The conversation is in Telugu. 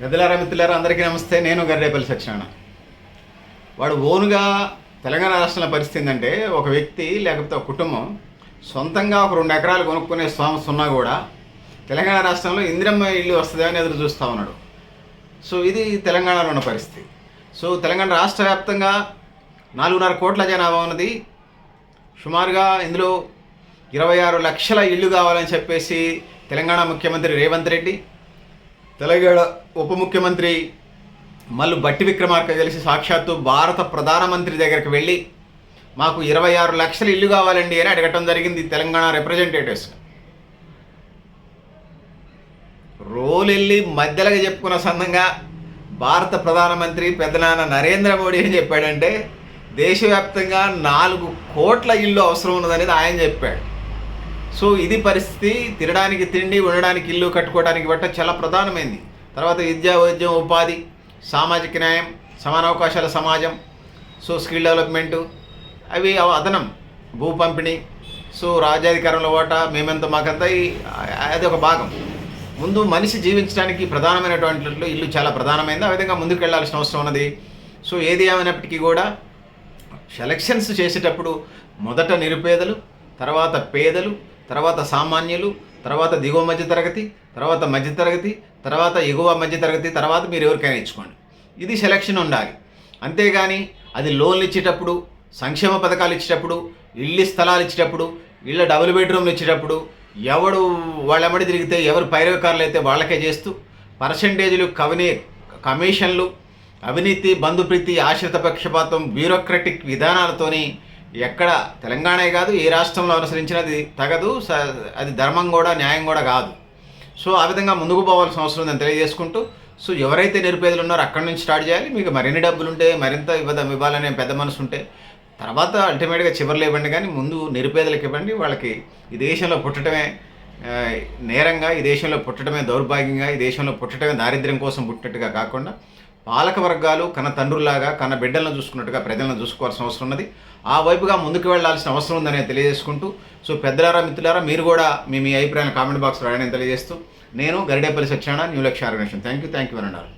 గదిలారా మిత్రులారా అందరికీ నమస్తే. నేను గర్రేపల్లి సత్యనారాయణ. వాడు ఓనుగా తెలంగాణ రాష్ట్రంలో పరిస్థితి ఏంటంటే, ఒక వ్యక్తి లేకపోతే ఒక కుటుంబం సొంతంగా ఒక 2 ఎకరాలు కొనుక్కునే స్థోమత ఉన్నా కూడా తెలంగాణ రాష్ట్రంలో ఇందిరమ్మ ఇల్లు వస్తుందని ఎదురు చూస్తూ ఉన్నాడు. సో ఇది తెలంగాణలో ఉన్న పరిస్థితి. సో తెలంగాణ రాష్ట్ర వ్యాప్తంగా 4.5 కోట్ల జనాభా ఉన్నది. సుమారుగా ఇందులో 26 లక్షల ఇళ్ళు కావాలని చెప్పేసి తెలంగాణ ముఖ్యమంత్రి రేవంత్ రెడ్డి, తెలంగాణ ఉప ముఖ్యమంత్రి మల్లు బట్టి విక్రమార్క కలిసి సాక్షాత్తు భారత ప్రధానమంత్రి దగ్గరికి వెళ్ళి మాకు 26 లక్షల ఇల్లు కావాలండి అని అడగటం జరిగింది. తెలంగాణ రిప్రజెంటేటివ్స్ రోల్ వెళ్ళి మధ్యలోగా చెప్పుకున్న సందంగా భారత ప్రధానమంత్రి పెద్దనాన్న నరేంద్ర మోడీ ఏం చెప్పాడంటే, దేశవ్యాప్తంగా 4 కోట్ల ఇల్లు అవసరం ఉన్నదనేది ఆయన చెప్పాడు. సో ఇది పరిస్థితి. తినడానికి తిండి, ఉండడానికి ఇల్లు, కట్టుకోవడానికి బట్ట చాలా ప్రధానమైంది. తర్వాత విద్యా, వైద్యం, ఉపాధి, సామాజిక న్యాయం, సమాన అవకాశాల సమాజం, సో స్కిల్ డెవలప్మెంటు, అవి అదనం, భూ పంపిణీ, సో రాజ్యాధికారంలో ఓటా, మేమెంత మాకంతా అది ఒక భాగం. ముందు మనిషి జీవించడానికి ప్రధానమైనటువంటి ఇల్లు చాలా ప్రధానమైంది. ఆ విధంగా ముందుకు వెళ్ళాల్సిన అవసరం ఉన్నది. సో ఏది ఏమైనప్పటికీ కూడా సెలక్షన్స్ చేసేటప్పుడు మొదట నిరుపేదలు, తర్వాత పేదలు, తర్వాత సామాన్యులు, తర్వాత దిగువ మధ్యతరగతి, తర్వాత మధ్యతరగతి, తర్వాత ఎగువ మధ్యతరగతి, తర్వాత మీరు ఎవరికైనా ఇచ్చుకోండి. ఇది సెలక్షన్ ఉండాలి. అంతేగాని అది లోన్లు ఇచ్చేటప్పుడు, సంక్షేమ పథకాలు ఇచ్చేటప్పుడు, ఇల్లు స్థలాలు ఇచ్చేటప్పుడు, ఇళ్ళ డబుల్ బెడ్రూమ్లు ఇచ్చేటప్పుడు ఎవడు వాళ్ళెమ్మడి తిరిగితే, ఎవరు పైరవకారులు అయితే వాళ్ళకే చేస్తూ పర్సంటేజీలు, కమిషన్లు, అవినీతి, బంధుప్రీతి, ఆశ్రిత పక్షపాతం, బ్యూరోక్రటిక్ విధానాలతోని ఎక్కడ తెలంగాణే కాదు ఏ రాష్ట్రంలో అనుసరించినది తగదు. అది ధర్మం కూడా న్యాయం కూడా కాదు. సో ఆ విధంగా ముందుకు పోవాల్సిన అవసరం ఉందని తెలియజేసుకుంటూ, సో ఎవరైతే నిరుపేదలు ఉన్నారో అక్కడి నుంచి స్టార్ట్ చేయాలి. మీకు మరిన్ని డబ్బులు ఉంటే మరింత ఇవ్వాలనే పెద్ద మనసు ఉంటే తర్వాత అల్టిమేట్గా చివరిలో ఇవ్వండి, కానీ ముందు నిరుపేదలకు ఇవ్వండి. వాళ్ళకి ఈ దేశంలో పుట్టడమే నేరంగా, ఈ దేశంలో పుట్టడమే దౌర్భాగ్యంగా, ఈ దేశంలో పుట్టడమే దారిద్ర్యం కోసం పుట్టినట్టుగా కాకుండా పాలక వర్గాలు కన్న తండ్రులాగా, కన్న బిడ్డలను చూసుకున్నట్టుగా ప్రజలను చూసుకోవాల్సిన అవసరం ఉన్నది. ఆ వైపుగా ముందుకు వెళ్లాల్సిన అవసరం ఉందని తెలియజేసుకుంటూ, సో పెద్దలారా మిత్రులారా మీరు కూడా మీ అభిప్రాయాన్ని కామెంట్ బాక్స్లో రాయని తెలియజేస్తూ, నేను Garidepalli Satyanarayana, new Lakshya organisation. Thank you very much.